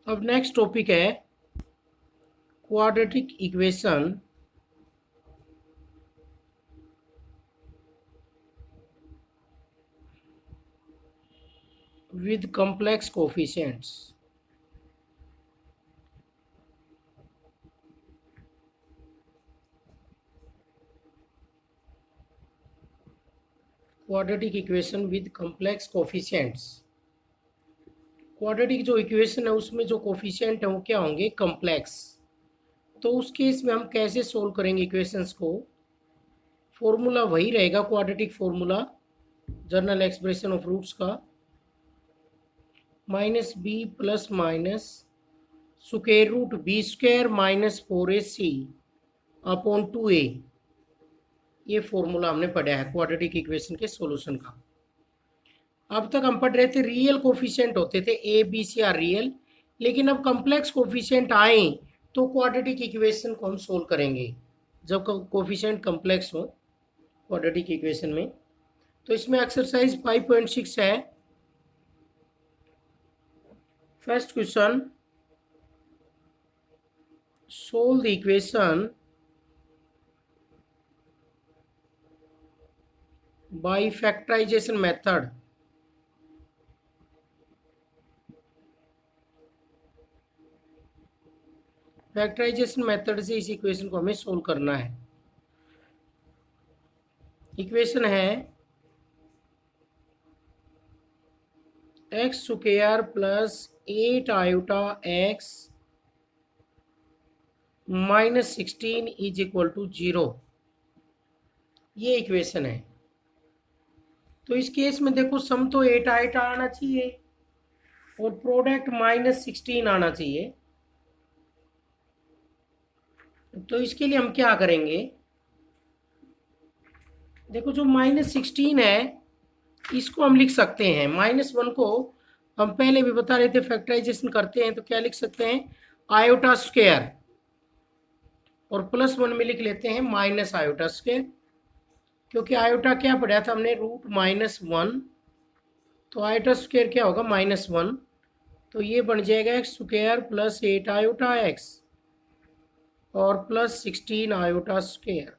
अब next topic है quadratic equation with complex coefficients. Quadratic equation with complex coefficients. Quadratic जो equation है उसमें जो कोफिशिएंट है वो क्या होंगे, कॉम्प्लेक्स। तो उस केस में हम कैसे सोल्व करेंगे इक्वेशंस को। फॉर्मूला वही रहेगा, quadratic formula general expression of roots का, minus B plus minus square root B square minus 4ac upon 2a। ये फॉर्मूला हमने पढ़ा है क्वाड्रेटिक इक्वेशन के सॉल्यूशन का। अब तक हम पढ़ रहे थे रियल कोफिशिएंट होते थे, a b c are real, लेकिन अब कॉम्प्लेक्स कोफिशिएंट आए तो क्वाड्रेटिक इक्वेशन को हम सोल्व करेंगे जब कोफिशिएंट कॉम्प्लेक्स हो क्वाड्रेटिक इक्वेशन में। तो इसमें एक्सरसाइज 5.6 है। First question, solve the equation by factorization method। Factorization method से इस इक्वेशन को हमें सोल्व करना है। इक्वेशन है x square plus 8 iota x minus 16 is equal to 0। ये इक्वेशन है। तो इस केस में देखो सम तो 8 आयोटा आना चाहिए और प्रोडक्ट माइनस 16 आना चाहिए। तो इसके लिए हम क्या करेंगे, देखो जो माइनस 16 है इसको हम लिख सकते हैं, -1 को हम पहले भी बता रहे थे फैक्टराइजेशन करते हैं तो क्या लिख सकते हैं, आयोटा स्क्वायर, और +1 में लिख लेते हैं माइनस आयोटा स्क्वायर, क्योंकि आयोटा क्या पढ़ा था हमने, √-1। तो आयोटा स्क्वायर क्या होगा, -1। तो ये बन जाएगा x square plus 8 iota x और प्लस 16 आयोटा स्क्वायर।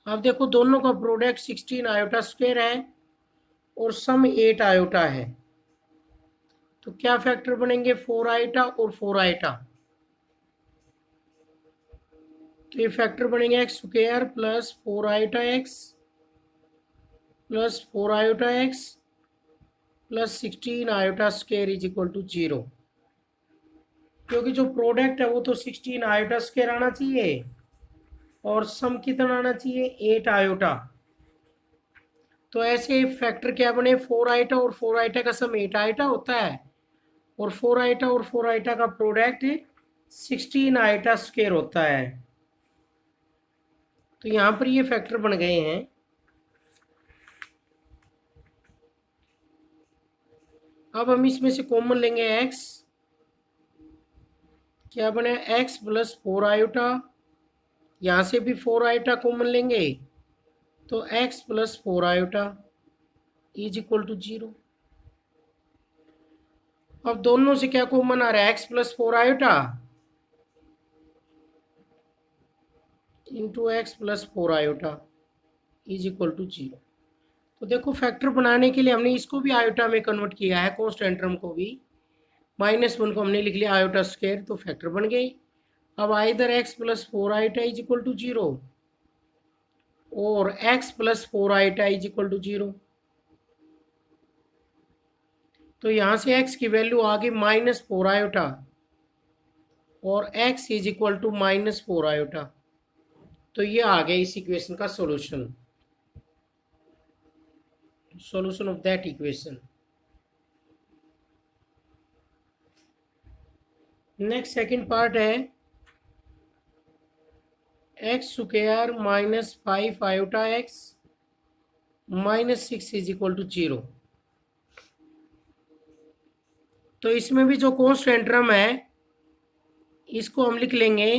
अब देखो दोनों का प्रोडक्ट 16 आयोटा स्क्वायर है और सम 8 आयोटा है। तो क्या फैक्टर बनेंगे, 4 आयोटा और 4 आयोटा। तो ये फैक्टर बनेंगे x square plus 4 iota x plus 4 iota x plus 16 iota square is equal to 0। क्योंकि जो प्रोडक्ट है वो तो 16 आयोटा स्क्वायर आना चाहिए और सम कितना आना चाहिए, 8 आयोटा। तो ऐसे फैक्टर क्या बने, 4 आयोटा और 4 आयोटा का सम 8 आयोटा होता है और 4 आयोटा और 4 आयोटा का प्रोडक्ट 16 आयोटा स्क्वायर होता है। तो यहाँ पर ये फैक्टर बन गए हैं। अब हम इसमें से कॉमन लेंगे x, क्या बने x प्लस 4 आयोटा, यहाँ से भी 4 आयोटा कॉमन लेंगे तो x plus 4 iota is equal to 0। अब दोनों से क्या कॉमन आ रहा है, x plus 4 iota into x plus 4 iota is equal to 0। तो देखो फैक्टर बनाने के लिए हमने इसको भी आयोटा में कन्वर्ट किया है, कांस्टेंट टर्म को भी। -1 को हमने लिख लिया आयोटा स्क्वायर, तो फैक्टर बन गई। अब either x plus 4 iota is equal to 0 और x plus 4 iota is equal to 0। तो यहाँ से x की वैल्यू आ गई -4 आयोटा और x is equal to -4 iota. तो ये आ गया इस इक्वेशन का solution, solution of that equation। Next second part है x square minus 5 iota x minus 6 is equal to 0। तो इसमें भी जो कांस्टेंट टर्म है इसको हम लिख लेंगे,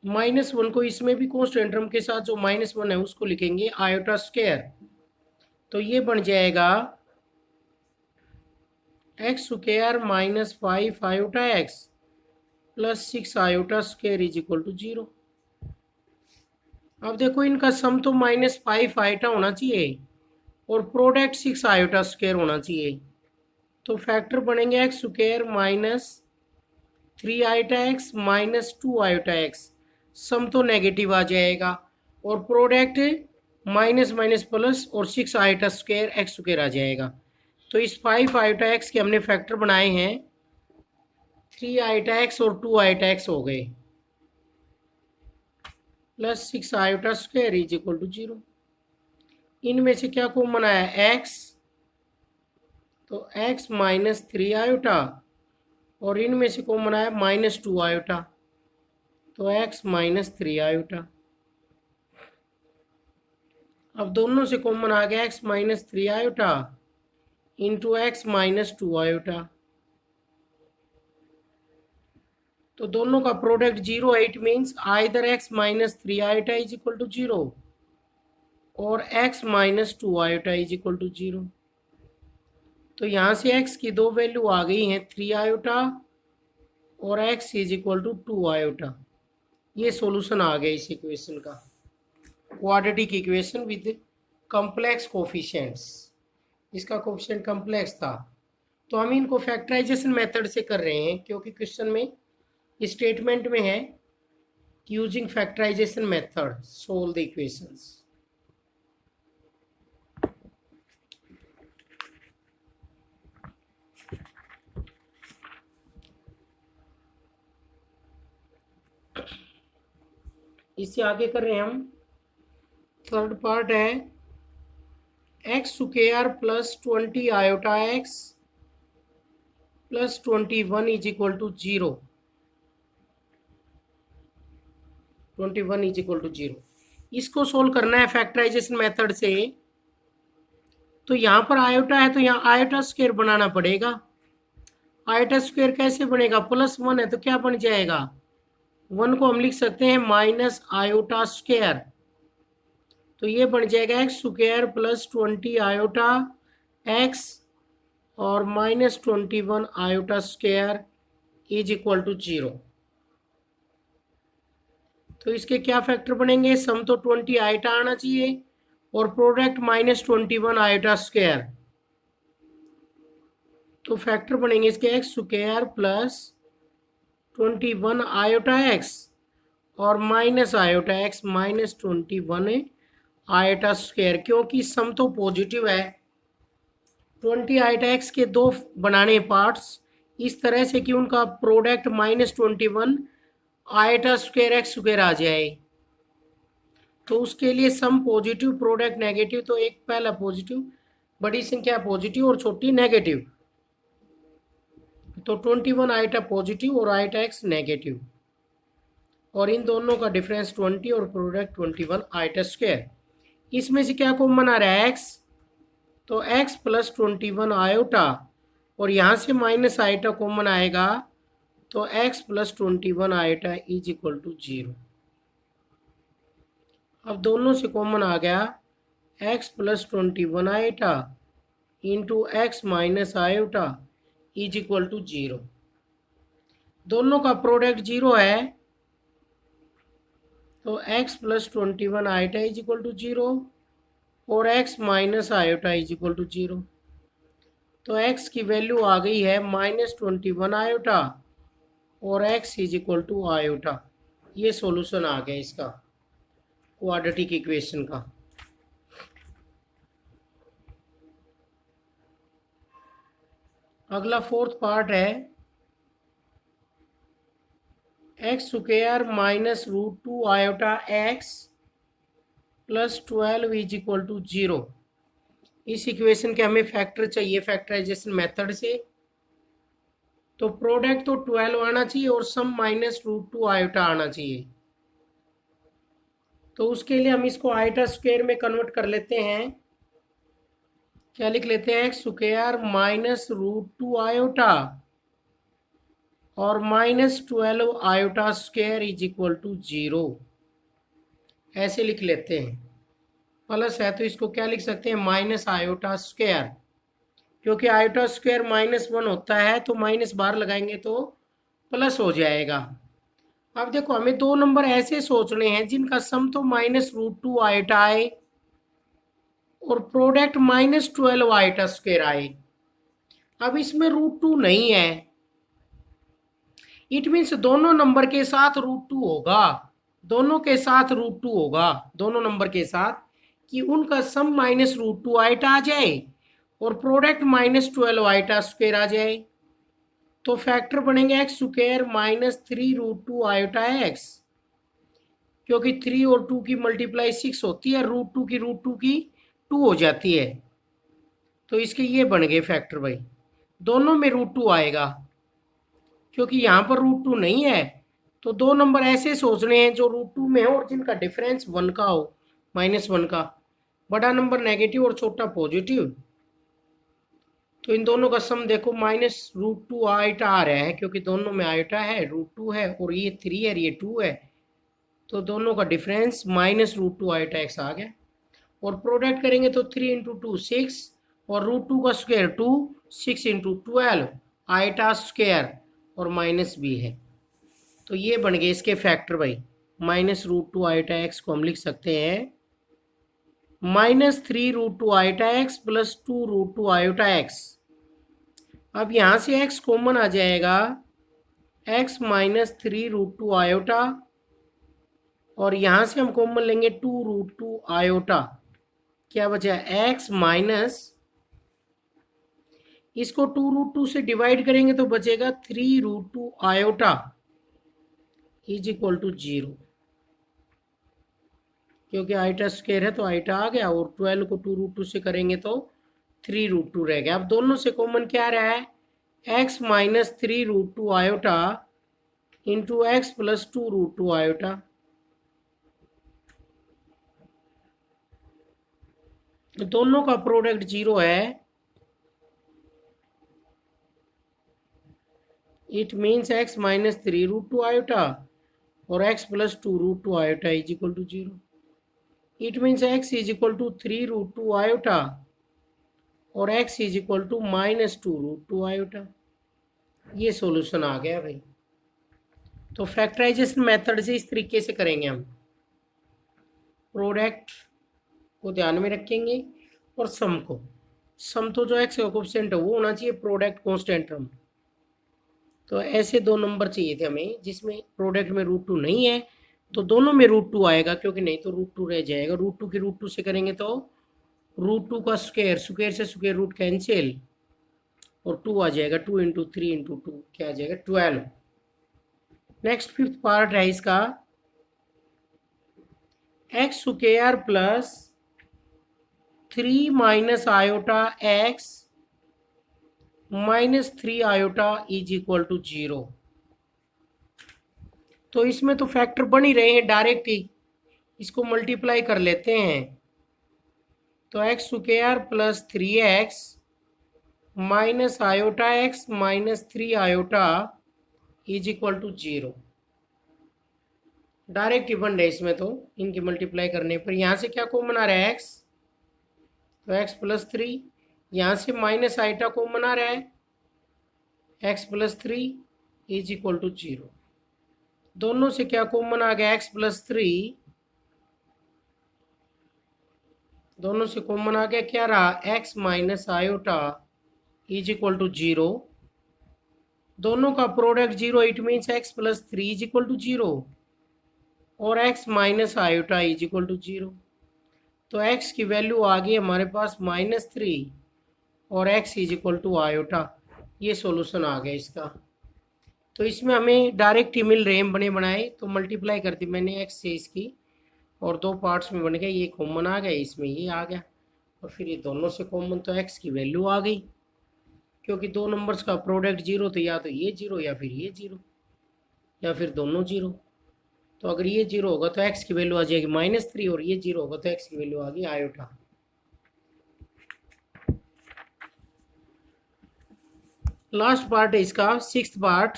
-1 को इसमें भी कांस्टेंट टर्म के साथ जो -1 है उसको लिखेंगे आयोटा स्क्वायर तो ये बन जाएगा x square minus 5 iota x plus 6 iota square is equal to 0। अब देखो इनका सम तो -5 आयोटा होना चाहिए और प्रोडक्ट 6 आयोटा स्क्वायर होना चाहिए। तो फैक्टर बनेंगे x square minus 3 iota x minus 2 iota X, sum तो नेगेटिव आ जाएगा और प्रोडक्ट माइनस माइनस प्लस और 6 आयोटा स्क्वायर एक्स स्क्वायर आ जाएगा। तो इस 5 आयोटा एक्स के हमने फैक्टर बनाए हैं 3 आयोटा एक्स और 2 आयोटा एक्स हो गए plus 6 iota square is equal to 0। इनमें से क्या कॉमन आया एक्स, तो एक्स माइनस 3 आयोटा और इनमें से कॉमन आया -2 आयोटा, तो एक्स माइनस 3 आयोटा। अब दोनों से कॉमन आ गया x minus 3 iota into x minus 2 iota, तो दोनों का प्रोडक्ट 0 है। It means either x minus 3 iota is equal to 0 और x minus 2 iota is equal to 0। तो यहाँ से एक्स की दो वैल्यू आ गई हैं 3 आयोटा और x is equal to 2 iota. ये सॉल्यूशन आ गया इस इक्वेशन का, quadratic equation with complex coefficients. इसका कोफिशिएंट कॉम्प्लेक्स था, तो हम इनको फैक्टराइजेशन मेथड से कर रहे हैं क्योंकि क्वेश्चन में स्टेटमेंट में है कि using factorization method solve the equations. इससे आगे कर रहे हैं हम, थर्ड पार्ट है x square plus 20 iota x plus 21 is equal to 0। 21 is equal to 0, इसको सोल्व करना है फैक्टराइजेशन मेथड से। तो यहाँ पर आयोटा है तो यहाँ आयोटा स्क्वायर बनाना पड़ेगा। आयोटा स्क्वायर कैसे बनेगा, +1 है तो क्या बन जाएगा, 1 को हम लिख सकते हैं माइनस आयोटा स्क्वायर, तो ये बन जाएगा x square plus 20 iota x और -21 iota square is equal to 0। तो इसके क्या फैक्टर बनेंगे, सम तो 20 आयोटा आना चाहिए और प्रोडक्ट -21 आयोटा स्क्वायर। तो फैक्टर बनेंगे इसके X square plus 21 iota x और minus iota X -21 iota square, क्योंकि सम तो पॉजिटिव है। 20 आयोटा एक्स के दो बनाने पार्ट्स इस तरह से कि उनका product -21 iota square X square आ जाए, तो उसके लिए सम पॉजिटिव प्रोडक्ट नेगेटिव, तो एक पहला पॉजिटिव, बड़ी संख्या पॉजिटिव और छोटी नेगेटिव, तो 21 आयोटा पॉजिटिव और आयोटा एक्स नेगेटिव, और इन दोनों का डिफरेंस 20 और प्रोडक्ट 21 आयोटा स्क्वायर। इसमें से क्या कॉमन आ रहा है एक्स, तो एक्स प्लस 21 आयोटा और यहाँ से माइनस आयोटा कॉमन आएगा, तो x plus 21 iota is equal to 0। अब दोनों से कॉमन आ गया x plus 21 iota into x minus iota is equal to 0। दोनों का प्रोडक्ट 0 है, तो x plus 21 iota is equal to 0 और x minus iota is equal to 0। तो x की वैल्यू आ गई है -21 आयोटा और x is equal to iota. ये सॉल्यूशन आ गया इसका क्वाड्रेटिक इक्वेशन का। अगला फोर्थ पार्ट है x square minus √2 iota x plus 12 is equal to 0। इस इक्वेशन के हमें फैक्टर चाहिए फैक्टराइजेशन मेथड से, तो प्रोडक्ट तो 12 आना चाहिए और सम -√2 आयोटा आना चाहिए। तो उसके लिए हम इसको आयोटा स्क्वायर में कन्वर्ट कर लेते हैं। क्या लिख लेते हैं, एक्स स्क्वायर माइनस √2 आयोटा और -12 iota square is equal to 0, ऐसे लिख लेते हैं। प्लस है तो इसको क्या लिख सकते हैं, माइनस आयोटा स्क्वायर, क्योंकि आयोटा स्क्वायर -1 होता है तो माइनस बाहर लगाएंगे तो प्लस हो जाएगा। अब देखो हमें दो नंबर ऐसे सोचने हैं जिनका सम तो -√2 आयोटा आए और प्रोडक्ट -12 आयोटा स्क्वायर आए। अब इसमें √2 नहीं है, इट मीन्स दोनों नंबर के साथ √2 होगा, दोनों के साथ √2 होगा, दोनों नंबर के साथ, कि उनका सम -√2 आइटा आ जाए और प्रोडक्ट -12 आइटा स्क्वायर आ जाए। तो फैक्टर बनेंगे एक्स स्क्वायर -3√2 आयोटा एक्स, क्योंकि 3 और 2 की मल्टीप्लाई 6 होती है, √2 की √2 की 2 हो जाती है। तो इसके ये बन गए फैक्टर भाई, दोनों में √2 आएगा, क्योंकि यहाँ पर √2 नहीं है। तो दो नंबर ऐसे सोचने हैं जो √2 में हो और जिनका डिफरेंस 1 का हो, -1 का, बड़ा नंबर नेगेटिव और छोटा पॉजिटिव। तो इन दोनों का सम देखो -√2 आयोटा आ रहा है, क्योंकि दोनों में आयोटा है, √2 है और ये 3 है और ये 2 है, तो दोनों का डिफरेंस -√2 आयोटा एक्स आ गया। और प्रोडक्ट करेंगे तो 3 × 2 6 और √2 का स्क्वायर 2, 6 × 12 आयोटा स्क्वायर और माइनस भी है। तो ये बन गए इसके फैक्टर भाई, -√2 आयोटा एक्स को हम लिख सकते हैं -3√2 iota x plus 2√2 iota x. अब यहाँ से x कॉमन आ जाएगा, x -3√2 आयोटा, और यहाँ से हम कॉमन लेंगे 2√2 आयोटा, क्या बचा x माइनस, इसको 2√2 से डिवाइड करेंगे तो बचेगा 3√2 आयोटा इज इक्वल टू 0, क्योंकि आयोटा स्क्वायर है तो आयोटा आ गया, और 12 को 2√2 से करेंगे तो 3√2 रह गया। अब दोनों से कॉमन क्या रहा है, x -3√2 iota into x plus 2√2 iota. दोनों का प्रोडक्ट 0 है, इट मीन्स x -3√2 आयोटा और x plus 2√2 iota is equal to 0। It means x is equal to 3√2 iota और x is equal to -2√2 iota. ये सॉल्यूशन आ गया भाई। तो फैक्टराइजेशन मेथड से इस तरीके से करेंगे हम, प्रोडक्ट को ध्यान में रखेंगे और सम को, सम तो जो एक्स कोएफिशिएंट है वो होना चाहिए, प्रोडक्ट कांस्टेंट टर्म। तो ऐसे दो नंबर चाहिए थे हमें जिसमें प्रोडक्ट में √2 नहीं है, तो दोनों में √2 आएगा, क्योंकि नहीं तो √2 रह जाएगा। √2 की √2 से करेंगे तो √2 का स्क्वायर, स्क्वायर से स्क्वायर रूट कैंसिल और 2 आ जाएगा, 2 × 3 × 2 क्या आ जाएगा 12। नेक्स्ट फिफ्थ पार्ट है इसका, x square plus 3 minus iota x -3 iota is equal to 0। तो इसमें तो फैक्टर बन ही रहे हैं, डायरेक्ट ही इसको मल्टीप्लाई कर लेते हैं। तो X square plus 3x minus iota x -3 iota is equal to 0। Direct ही बन रहे इसमें, तो इनकी मल्टीप्लाई करने पर यहाँ से क्या कॉमन आ रहा है x, तो x प्लस 3, यहाँ से माइनस आइटा कॉमन आ रहा है, x plus 3 is equal to 0। दोनों से क्या कॉमन आ गया, x प्लस 3, दोनों से कॉमन आ गया, क्या रहा x minus iota is equal to 0। दोनों का product 0, it means x plus 3 is equal to 0 और x minus iota is equal to 0। तो x की वैल्यू आ गई हमारे पास -3 और x is equal to iota. ये सॉल्यूशन आ गया इसका। तो इसमें हमें डायरेक्ट ही मिल रहे हैं बने बनाए, तो मल्टीप्लाई कर दी मैंने x से इसकी और दो पार्ट्स में बन गया, ये कॉमन आ गया, इसमें ये आ गया और फिर ये दोनों से कॉमन, तो x की वैल्यू आ गई, क्योंकि दो नंबर्स का प्रोडक्ट 0, तो या तो ये 0 या फिर ये 0 या फिर दोनों 0। तो अगर ये 0 होगा तो x की वैल्यू आ जाएगी -3 और ये 0 होगा तो x की वैल्यू आ गई आयोटा। लास्ट पार्ट है इसका, sixth part,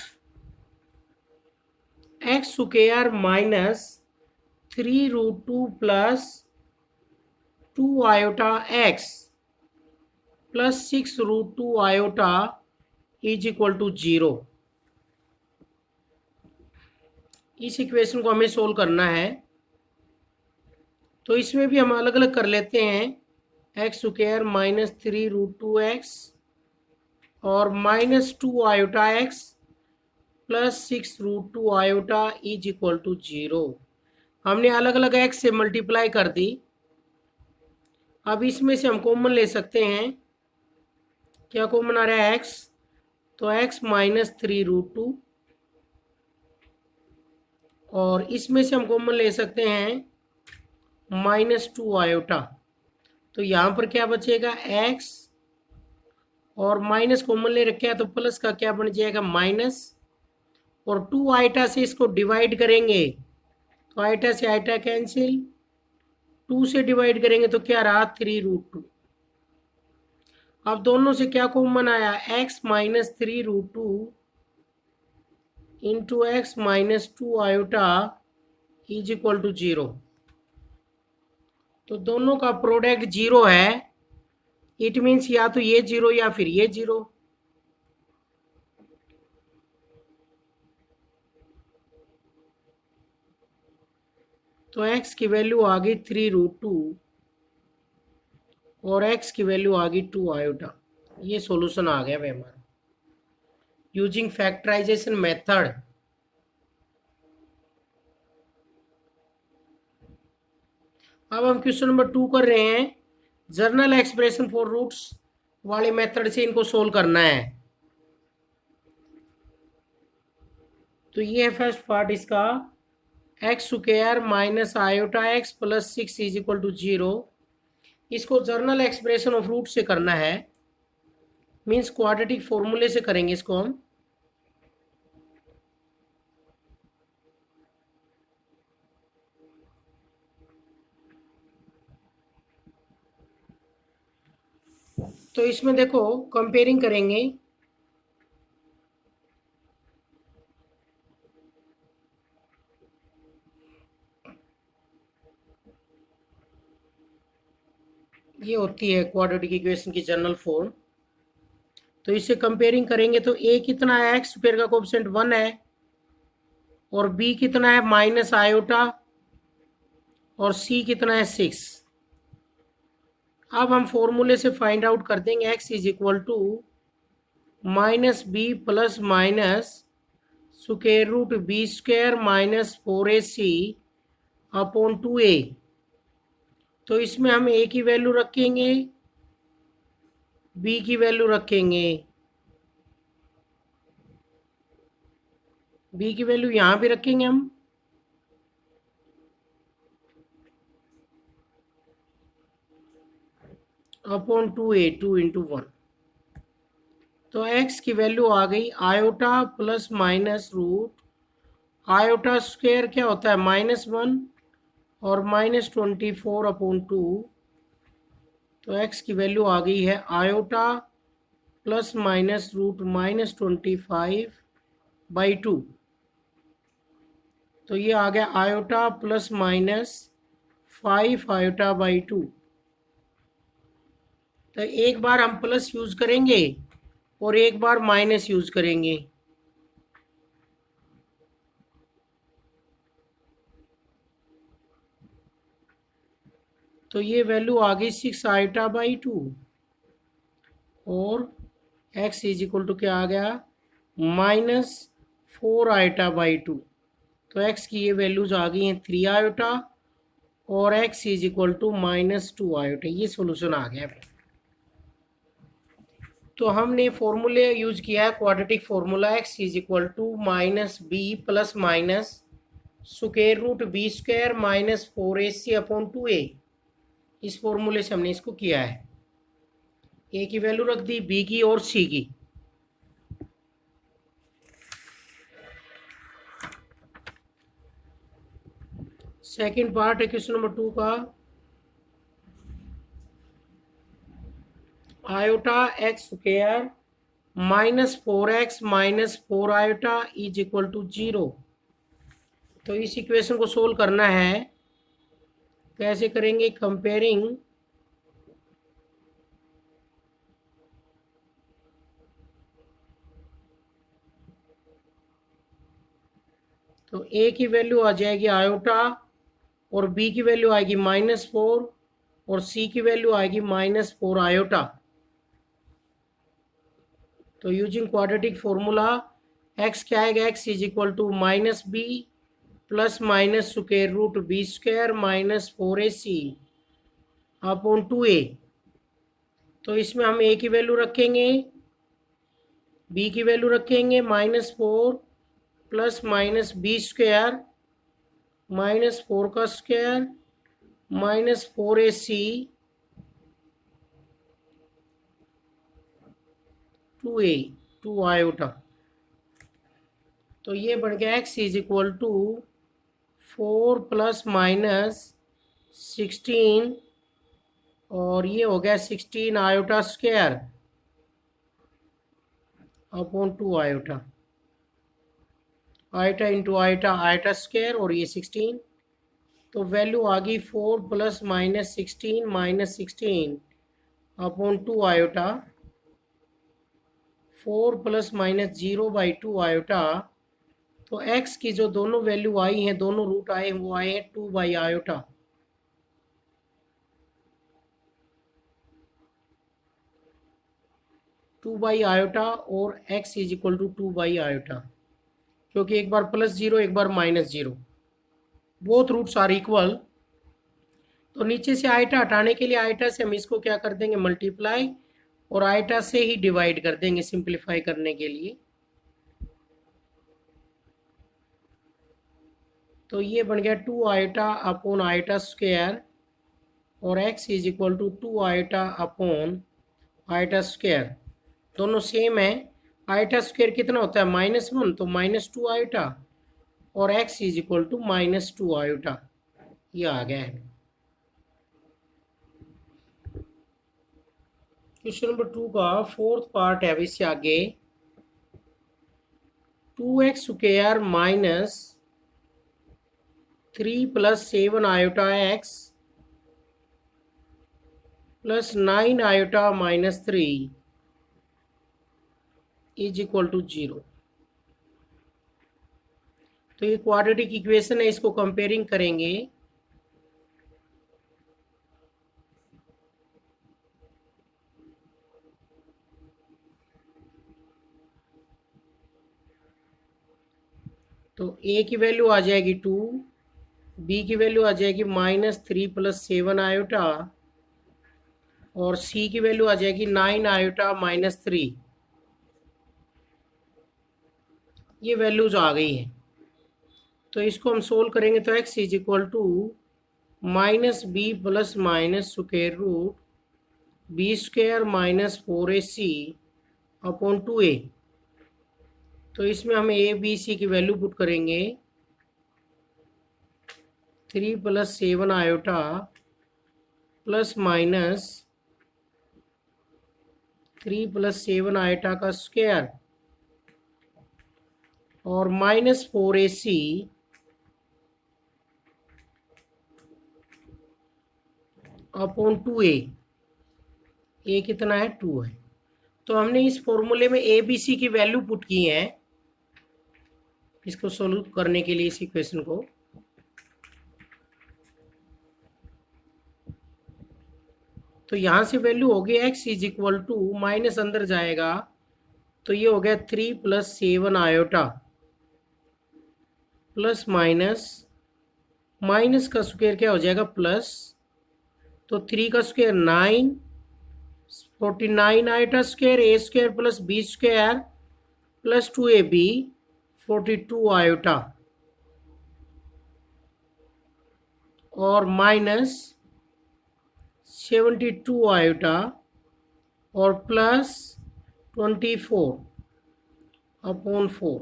x square -3√2 plus 2 iota x plus 6 root 2 iota is equal to 0। इस इक्वेशन को हमें सोल्व करना है, तो इसमें भी हम अलग अलग कर लेते हैं। X square minus 3 root 2 X और minus 2 iota x plus 6 root 2 iota is equal to 0। हमने अलग अलग एक्स से मल्टीप्लाई कर दी। अब इसमें से हम कॉमन ले सकते हैं। क्या कॉमन आ रहा है? एक्स। तो एक्स माइनस 3 रूट 2, और इसमें से हम कॉमन ले सकते हैं माइनस 2 आयोटा। तो यहाँ पर क्या बचेगा? एक्स, और माइनस कॉमन ले रखे हैं तो प्लस का क्या बन जाएगा? माइनस, और 2 आइटा से इसको डिवाइड करेंगे तो आइटा से आइटा कैंसिल, 2 से डिवाइड करेंगे तो क्या रहा? 3 रूट 2। अब दोनों से क्या कॉमन आया? X minus 3 root 2 into x minus 2 iota is equal to 0। तो दोनों का प्रोडक्ट 0 है। इट मीन्स या तो ये 0 या फिर ये 0। तो x की वैल्यू आ गई 3 रूट 2 और x की वैल्यू आ गई 2 आयोटा। ये सॉल्यूशन आ गया भाई हमारा यूजिंग फैक्टराइजेशन मेथड। अब हम क्वेश्चन नंबर 2 कर रहे हैं। जर्नल एक्सप्रेशन फॉर रूट्स वाले मेथड से इनको सोल्व करना है। तो ये है फर्स्ट पार्ट इसका, x square minus iota x plus 6 is equal to 0। इसको जर्नल एक्सप्रेशन ऑफ रूट से करना है, मीन्स क्वाड्रेटिक फॉर्मूले से करेंगे इसको हम। तो इसमें देखो कंपेयरिंग करेंगे। ये होती है क्वाड्रेटिक इक्वेशन की जनरल फॉर्म। तो इससे कंपेयरिंग करेंगे तो ए कितना है? एक्स स्क्वायर का कोएफिशिएंट 1 है, और बी कितना है? माइनस आयोटा, और सी कितना है? 6। अब हम फॉर्मूले से फाइंड आउट कर देंगे x is equal to minus B plus minus square root B square minus 4ac upon 2a। तो इसमें हम a की वैल्यू रखेंगे, b की वैल्यू रखेंगे। b की वैल्यू यहाँ भी रखेंगे हम, अपॉन 2a, 2 इंटू 1। तो x की वैल्यू आ गई iota plus minus root iota square क्या होता है? -1 और -24 अपॉन 2। तो x की वैल्यू आ गई है आयोटा प्लस माइनस रूट -25/2। तो ये आ गया आयोटा प्लस माइनस 5 आयोटा/2। तो एक बार हम प्लस यूज करेंगे और एक बार माइनस यूज करेंगे। तो ये वैल्यू आ गई 6 आयोटा/2, और x इज इक्वल टू क्या आ गया? -4 आयोटा/2। तो x की ये वैल्यूज आ गई हैं 3 आयोटा, और x is equal to -2 iota. ये सॉल्यूशन आ गया। तो हमने फॉर्मूले यूज किया है quadratic formula, x is equal to minus B plus minus square root B square minus 4ac upon 2a। इस फॉर्मूले से हमने इसको किया है। a की वैल्यू रख दी, b की और c की। सेकंड पार्ट है क्वेश्चन नंबर 2 का, iota x square minus 4x minus 4 iota is equal to 0। तो इस इक्वेशन को सोल्व करना है। कैसे करेंगे? कंपेयरिंग तो ए की वैल्यू आ जाएगी आयोटा और बी की वैल्यू आएगी -4 और सी की वैल्यू आएगी -4 आयोटा। तो यूजिंग क्वाड्रेटिक फॉर्मूला एक्स क्या आएगा, x is equal to -b plus minus square root B square -4ac upon 2a। तो इसमें हम a की वैल्यू रखेंगे, b की वैल्यू रखेंगे -4 प्लस माइनस बी स्क्वायर -4 का स्क्वायर -4ac 2a 2 आयोटा। तो ये बन गया x is equal to 4 plus minus 16 और ये हो गया 16 iota square upon 2 iota. Iota into iota iota square और ये 16। तो वैल्यू आ गई 4 plus minus 16 upon 2 iota. 4 plus minus 0/2 iota. तो x की जो दोनों वैल्यू आई हैं, दोनों रूट आए हैं, वो आए हैं 2 by iota. Two by iota और x is equal to 2 by iota, क्योंकि एक बार +0 एक बार -0, बोथ रूट्स आर इक्वल। तो नीचे से आयटा हटाने के लिए आयटा से हम इसको क्या कर देंगे, मल्टीप्लाई, और आयटा से ही डिवाइड कर देंगे सिंप्लीफाई करने के लिए। तो ये बन गया 2 आयटा अपॉन आयटा स्क्वायर और x is equal to 2 iota upon iota square. दोनों सेम है। आयटा स्क्वायर कितना होता है, -1, तो -2 आयटा और x is equal to -2 iota. ये आ गया है। क्वेश्चन नंबर 2 का 4th पार्ट है। अब इससे आगे 2x square minus 3 plus 7 iota x plus 9 iota -3 is equal to 0। तो ये क्वाड्रेटिक इक्वेशन है, इसको कंपेयरिंग करेंगे। तो a की वैल्यू आ जाएगी 2, b की वैल्यू आ जाएगी -3 प्लस 7 आयोटा और c की वैल्यू आ जाएगी 9 आयोटा -3। ये वैल्यूज आ गई है। तो इसको हम सोल्व करेंगे तो x is equal to -b plus minus square root B square -4ac upon 2a। तो इसमें हम a b c की वैल्यू पुट करेंगे। 3 plus 7 iota plus minus 3 plus 7 iota का स्क्वायर और -4ac अपॉन 2a। a कितना है, 2 है। तो हमने इस फॉर्मूले में a b c की वैल्यू पुट की है इसको सोल्व करने के लिए, इस इक्वेशन को। तो यहाँ से वैल्यू हो गई x is equal to, minus अंदर जाएगा तो ये हो गया 3 प्लस 7 आयोटा प्लस माइनस का स्क्वायर क्या हो जाएगा, प्लस। तो 3 का square 9, 49 iota square a square plus b square plus 2ab 42 iota और -72 आयोटा और प्लस 24 अपॉन 4।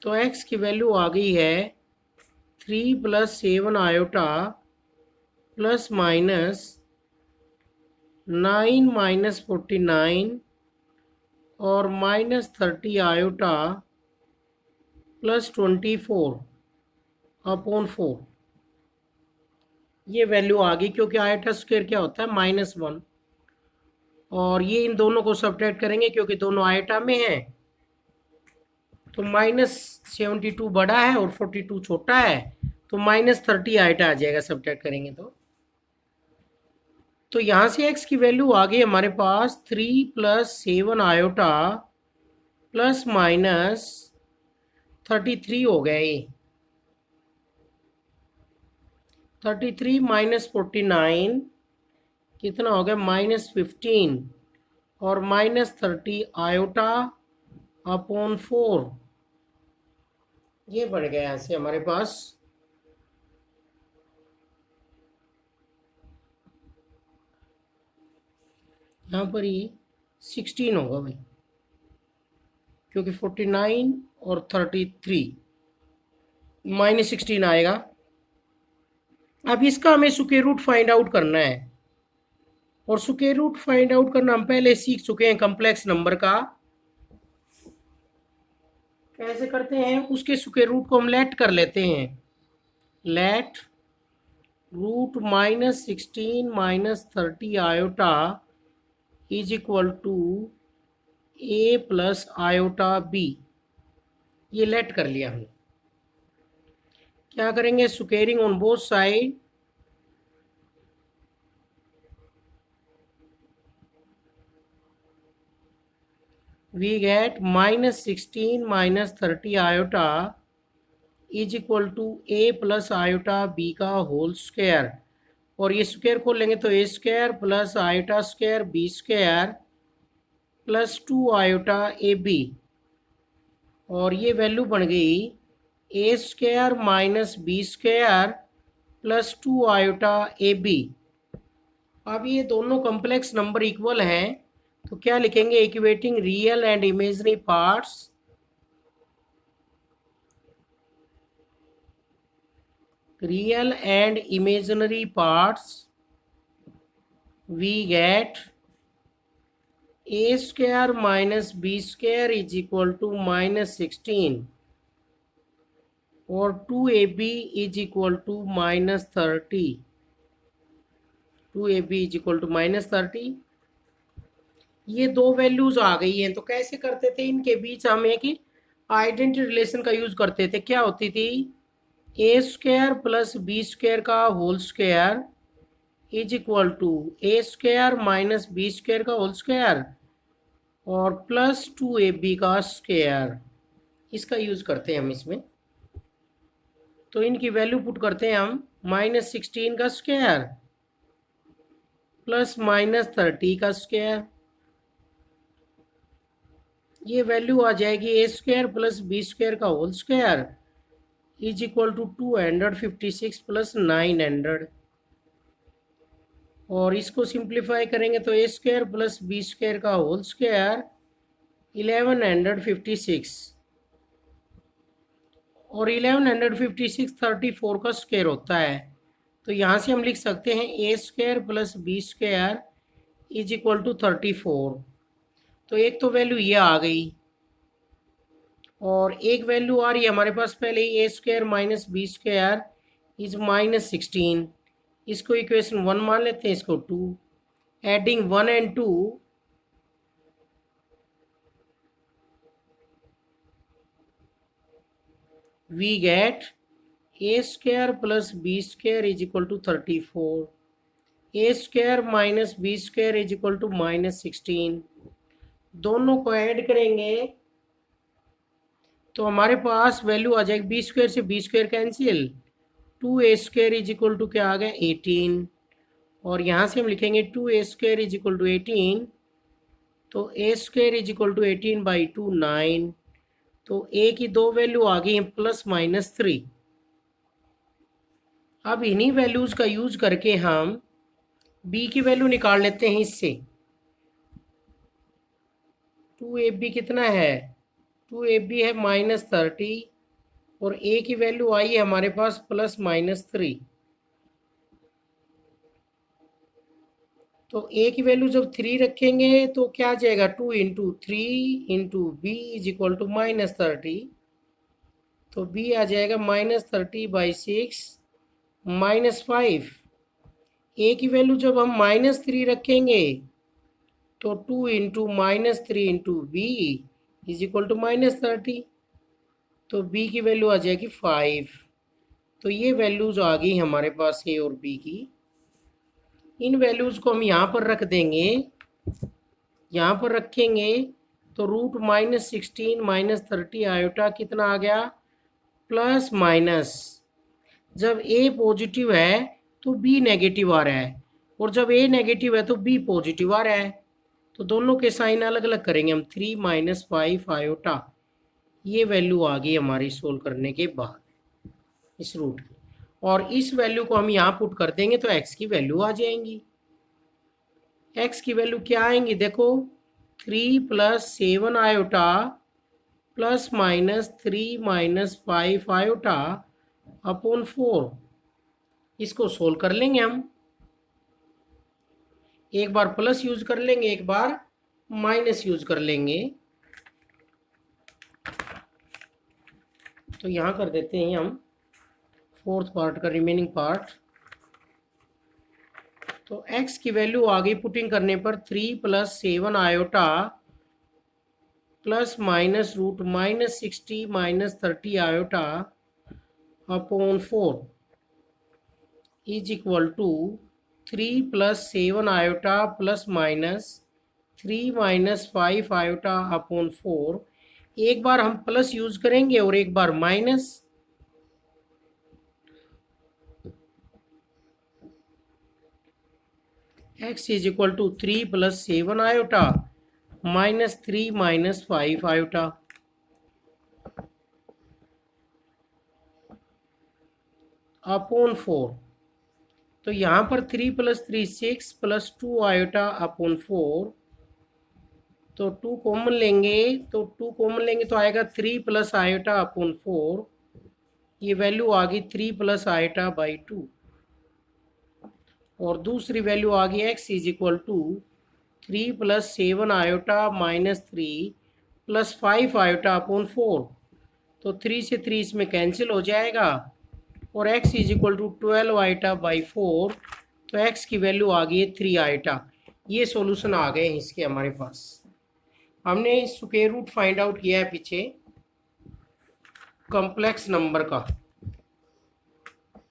तो x की वैल्यू आ गई है 3 प्लस 7 आयोटा प्लस माइनस 9 -49 और -30 आयोटा प्लस 24 अपॉन 4। ये वैल्यू आ गई, क्योंकि आयोटा स्क्वायर क्या होता है, -1। और ये इन दोनों को सब्ट्रैक्ट करेंगे क्योंकि दोनों आयोटा में हैं तो -72 बड़ा है और 42 छोटा है, तो -30 आइटा आ जाएगा सब्ट्रैक्ट करेंगे तो यहाँ से x की वैल्यू आ गई हमारे पास 3 + 7 आयोटा प्लस माइनस 33 हो गया ये। 33 - 49 कितना हो गया -15 और -30 आयोटा अपॉन 4, ये बढ़ गया यहाँ से हमारे पास। यहाँ पर ये 16 होगा भाई, क्योंकि 49 और 33 -16 आएगा। अब इसका हमें स्क्वायर रूट फाइंड आउट करना है, और स्क्वायर रूट फाइंड आउट करना हम पहले सीख चुके हैं कम्प्लेक्स नंबर का। कैसे करते हैं, उसके स्क्वायर रूट को हम लेट कर लेते हैं। Let root -16 - 30 iota is equal to a plus iota b। ये लेट कर लिया हमने। क्या करेंगे, squaring on both side, we get -16 - 30 iota is equal to a plus iota b का होल स्क्वायर, और ये स्क्वायर खोल लेंगे तो a square plus iota square b square plus 2 iota a b, और ये वैल्यू बन गई a square minus B square plus 2 iota a b. अब ये दोनों कॉम्प्लेक्स नंबर इक्वल हैं, तो क्या लिखेंगे, equating real and imaginary parts, real and imaginary parts, we get a square minus b square is equal to -16 और 2ab is equal to -30, 2ab is equal to -30। ये दो वैल्यूज आ गई हैं, तो कैसे करते थे, इनके बीच हम एक आइडेंटिटी रिलेशन का यूज करते थे। क्या होती थी, a square plus B square का whole square is equal to a square minus B square का होल स्क्वायर और प्लस 2ab का स्क्वायर। इसका यूज करते हैं हम इसमें। तो इनकी वैल्यू पुट करते हैं हम, -16 का स्क्वायर प्लस -30 का स्क्वायर, ये वैल्यू आ जाएगी a square plus B square का whole square is equal to 256 plus 900, और इसको सिंप्लीफाई करेंगे तो a square plus B square का होल स्क्वायर 1156, और 1156 34 का स्क्वायर होता है। तो यहाँ से हम लिख सकते हैं A square plus B square is equal to 34। तो एक तो वैल्यू ये आ गई, और एक वैल्यू आ रही है हमारे पास पहले ही, A square minus B square is -16। इसको इक्वेशन 1 मान लेते हैं, इसको 2, adding 1 and 2 we get A square plus B square is equal to 34, A square minus B square is equal to -16। दोनों को ऐड करेंगे तो हमारे पास वैल्यू आ जाएगी, बी स्क्वायर से b square cancel, 2a square is equal to क्या आ गया 18, और यहाँ से हम लिखेंगे 2a square is equal to 18, तो a square is equal to 18/2 9। तो a की दो वैल्यू आ गई हैं +-3। अब इन्हीं वैल्यूज का यूज करके हम b की वैल्यू निकाल लेते हैं इससे। 2ab कितना है, 2ab है -30, और a की वैल्यू आई है हमारे पास +-3। तो a की वैल्यू जब 3 रखेंगे तो क्या आ जाएगा, 2 × 3 × b इज इक्वल टू -30, तो b आ जाएगा -30/6 -5। a की वैल्यू जब हम -3 रखेंगे तो 2 × -3 × b इज इक्वल टू -30, तो b की वैल्यू आ जाएगी 5। तो ये वैल्यूज आ गई हमारे पास a और b की। इन वैल्यूज को हम यहाँ पर रख देंगे, यहाँ पर रखेंगे तो √-16 - 30 आयोटा कितना आ गया, प्लस माइनस। जब a पॉजिटिव है तो b नेगेटिव आ रहा है, और जब a नेगेटिव है तो b पॉजिटिव आ रहा है। तो दोनों के साइन अलग अलग करेंगे हम। 3 - 5 आयोटा, ये वैल्यू आ गई हमारी सोल्व करने के बाद इस रूट की। और इस वैल्यू को हम यहाँ पुट कर देंगे तो x की वैल्यू आ जाएंगी। x की वैल्यू क्या आएंगी, देखो 3 + 7 iota plus minus 3 - 5 iota upon 4। इसको सोल्व कर लेंगे हम, एक बार प्लस यूज कर लेंगे, एक बार माइनस यूज कर लेंगे। तो यहाँ कर देते हैं हम फोर्थ पार्ट का रिमेनिंग पार्ट। तो x की वैल्यू आ गई पुटिंग करने पर 3 + 7 iota plus minus √-60 - 30 iota upon 4 is equal to 3 + 7 iota plus minus 3 - 5 iota upon 4। एक बार हम प्लस यूज करेंगे और एक बार minus. x is equal to 3 + 7 iota minus 3 - 5 iota upon 4। तो यहाँ पर 3 + 3 6 + 2 आयोटा अपॉन 4। तो 2 कॉमन लेंगे, तो 2 कॉमन लेंगे तो आएगा 3 + आयोटा अपॉन 4। ये वैल्यू आ गई 3 + आयोटा बाई 2। और दूसरी वैल्यू आ गई x is equal to 3 + 7 iota minus 3 + 5 iota upon 4। तो 3 से 3 इसमें कैंसिल हो जाएगा और x is equal to 12 iota by 4। तो x की वैल्यू आ गई है 3 आयोटा। ये सॉल्यूशन आ गए इसके हमारे पास। हमने स्क्वायर रूट फाइंड आउट किया है पीछे कॉम्प्लेक्स नंबर का।